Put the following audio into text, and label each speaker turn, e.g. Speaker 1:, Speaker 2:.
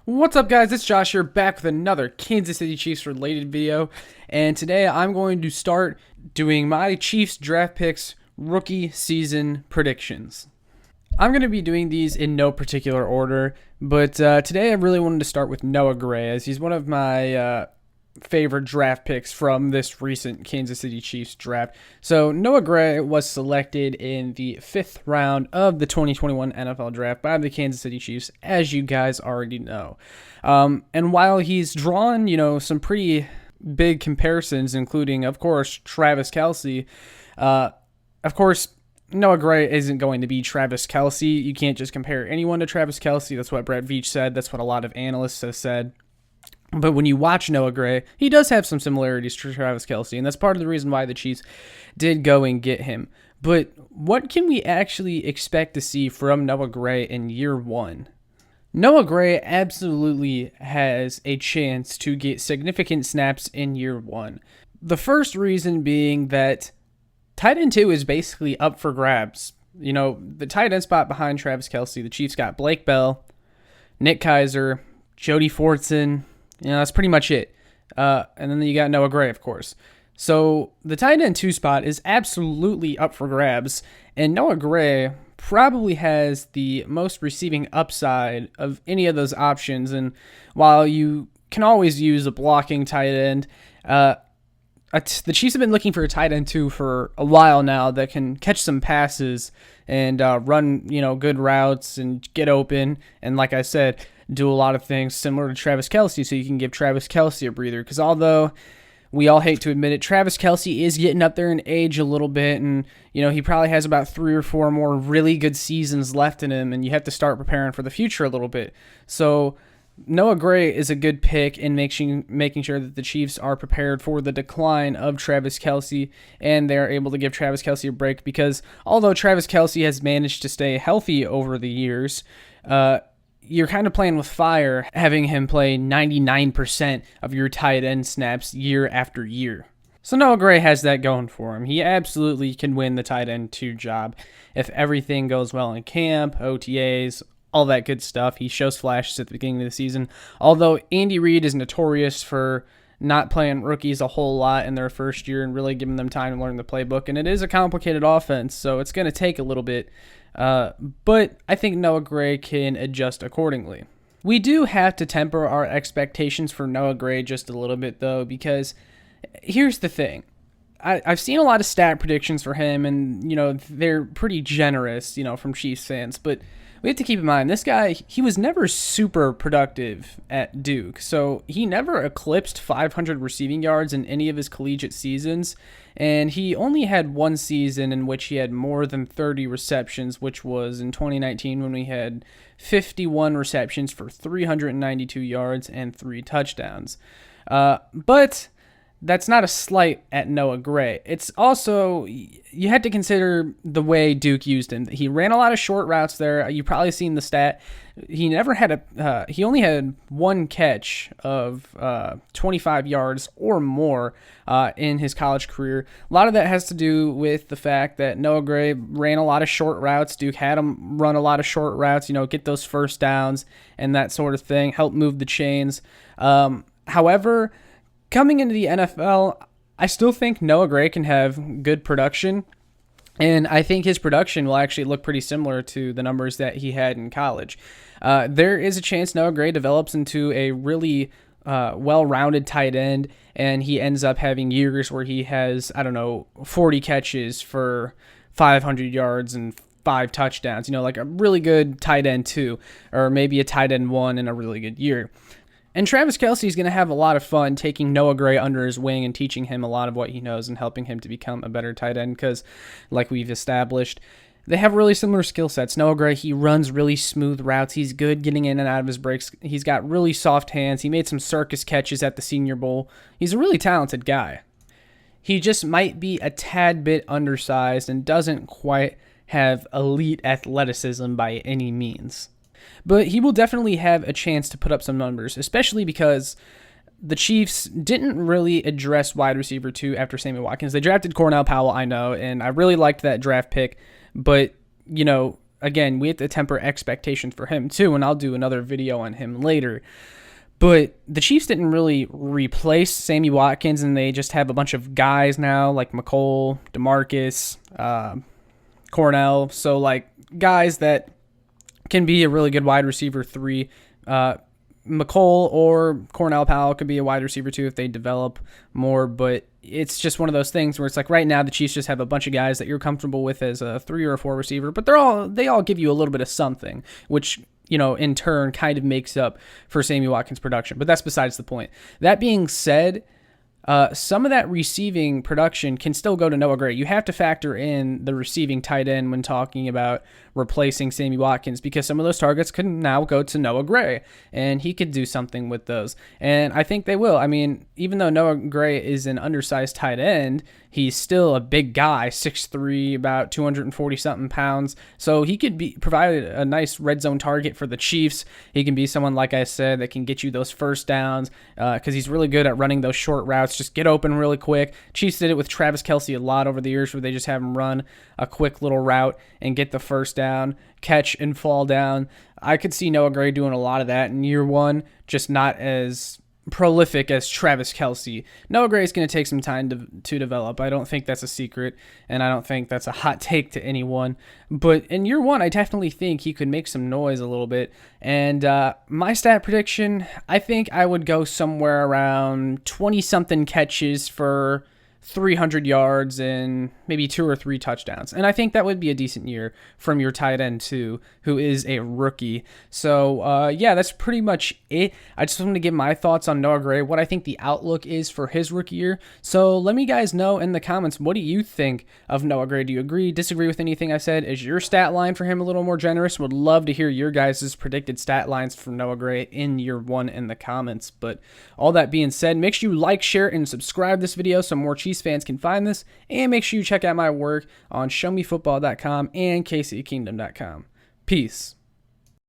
Speaker 1: What's up, guys? It's Josh here, back with another Kansas City Chiefs related video. And today I'm going to start doing my Chiefs draft picks rookie season predictions. I'm going to be doing these in no particular order, but today I really wanted to start with Noah Gray, as he's one of my favorite draft picks from this recent Kansas City Chiefs draft. So Noah Gray was selected in the 5th round of the 2021 NFL draft by the Kansas City Chiefs, as you guys already know. And while he's drawn, some pretty big comparisons, including, of course, Travis Kelce, of course, Noah Gray isn't going to be Travis Kelce. You can't just compare anyone to Travis Kelce. That's what Brett Veach said. That's what a lot of analysts have said. But when you watch Noah Gray, he does have some similarities to Travis Kelce, and that's part of the reason why the Chiefs did go and get him. But what can we actually expect to see from Noah Gray in year one? Noah Gray absolutely has a chance to get significant snaps in year one. The first reason being that tight end 2 is basically up for grabs. The tight end spot behind Travis Kelce, the Chiefs got Blake Bell, Nick Keizer, Jody Fortson. That's pretty much it. And then you got Noah Gray, of course. So the tight end 2 spot is absolutely up for grabs. And Noah Gray probably has the most receiving upside of any of those options. And while you can always use a blocking tight end, the Chiefs have been looking for a tight end 2 for a while now that can catch some passes and run, good routes and get open. And like I said, do a lot of things similar to Travis Kelce, so you can give Travis Kelce a breather. Because although we all hate to admit it, Travis Kelce is getting up there in age a little bit, and he probably has about 3 or 4 more really good seasons left in him, and you have to start preparing for the future a little bit. So Noah Gray is a good pick in making sure that the Chiefs are prepared for the decline of Travis Kelce, and they're able to give Travis Kelce a break, because although Travis Kelce has managed to stay healthy over the years, you're kind of playing with fire having him play 99% of your tight end snaps year after year. So Noah Gray has that going for him. He absolutely can win the tight end 2 job if everything goes well in camp, OTAs, all that good stuff. He shows flashes at the beginning of the season. Although Andy Reid is notorious for not playing rookies a whole lot in their first year and really giving them time to learn the playbook. And it is a complicated offense, so it's going to take a little bit. But I think Noah Gray can adjust accordingly. We do have to temper our expectations for Noah Gray just a little bit, though, because here's the thing. I've seen a lot of stat predictions for him, and, they're pretty generous, from Chiefs fans, but we have to keep in mind, this guy, he was never super productive at Duke, so he never eclipsed 500 receiving yards in any of his collegiate seasons, and he only had one season in which he had more than 30 receptions, which was in 2019 when we had 51 receptions for 392 yards and 3 touchdowns. But that's not a slight at Noah Gray. It's also, you had to consider the way Duke used him. He ran a lot of short routes there. You've probably seen the stat. He only had one catch of 25 yards or more in his college career. A lot of that has to do with the fact that Noah Gray ran a lot of short routes. Duke had him run a lot of short routes, get those first downs and that sort of thing, help move the chains. However, coming into the NFL, I still think Noah Gray can have good production, and I think his production will actually look pretty similar to the numbers that he had in college. There is a chance Noah Gray develops into a really well-rounded tight end, and he ends up having years where he has, 40 catches for 500 yards and 5 touchdowns, like a really good tight end 2, or maybe a tight end 1 in a really good year. And Travis Kelce is going to have a lot of fun taking Noah Gray under his wing and teaching him a lot of what he knows and helping him to become a better tight end because, like we've established, they have really similar skill sets. Noah Gray, he runs really smooth routes. He's good getting in and out of his breaks. He's got really soft hands. He made some circus catches at the Senior Bowl. He's a really talented guy. He just might be a tad bit undersized and doesn't quite have elite athleticism by any means. But he will definitely have a chance to put up some numbers, especially because the Chiefs didn't really address wide receiver 2 after Sammy Watkins. They drafted Cornell Powell, I know, and I really liked that draft pick. But, again, we have to temper expectations for him too, and I'll do another video on him later. But the Chiefs didn't really replace Sammy Watkins, and they just have a bunch of guys now like McCole, DeMarcus, Cornell. So, like, guys that can be a really good wide receiver 3. McCole or Cornell Powell could be a wide receiver 2 if they develop more, but it's just one of those things where it's like right now the Chiefs just have a bunch of guys that you're comfortable with as a 3 or a 4 receiver, but they all give you a little bit of something, which, you know, in turn kind of makes up for Sammy Watkins' production. But that's besides the point. That being said, some of that receiving production can still go to Noah Gray. You have to factor in the receiving tight end when talking about replacing Sammy Watkins, because some of those targets can now go to Noah Gray, and he could do something with those. And I think they will. I mean, even though Noah Gray is an undersized tight end, he's still a big guy, 6'3", about 240-something pounds. So he could provide a nice red zone target for the Chiefs. He can be someone, like I said, that can get you those first downs because he's really good at running those short routes. Just get open really quick. Chiefs did it with Travis Kelce a lot over the years, where they just have him run a quick little route and get the first down, catch and fall down. I could see Noah Gray doing a lot of that in year one, just not as prolific as Travis Kelce. Noah Gray is going to take some time to develop. I don't think that's a secret, and I don't think that's a hot take to anyone. But in year one, I definitely think he could make some noise a little bit. And my stat prediction, I think I would go somewhere around 20-something catches for 300 yards and maybe 2 or 3 touchdowns. And I think that would be a decent year from your tight end too, who is a rookie. So yeah, that's pretty much it. I just wanted to give my thoughts on Noah Gray, what I think the outlook is for his rookie year. So let me guys know in the comments, what do you think of Noah Gray? Do you agree, disagree with anything I said? Is your stat line for him a little more generous? Would love to hear your guys' predicted stat lines for Noah Gray in year one in the comments. But all that being said, make sure you like, share, and subscribe this video so more Chiefs fans can find this, and make sure you check out my work on showmefootball.com and kckingdom.com. Peace.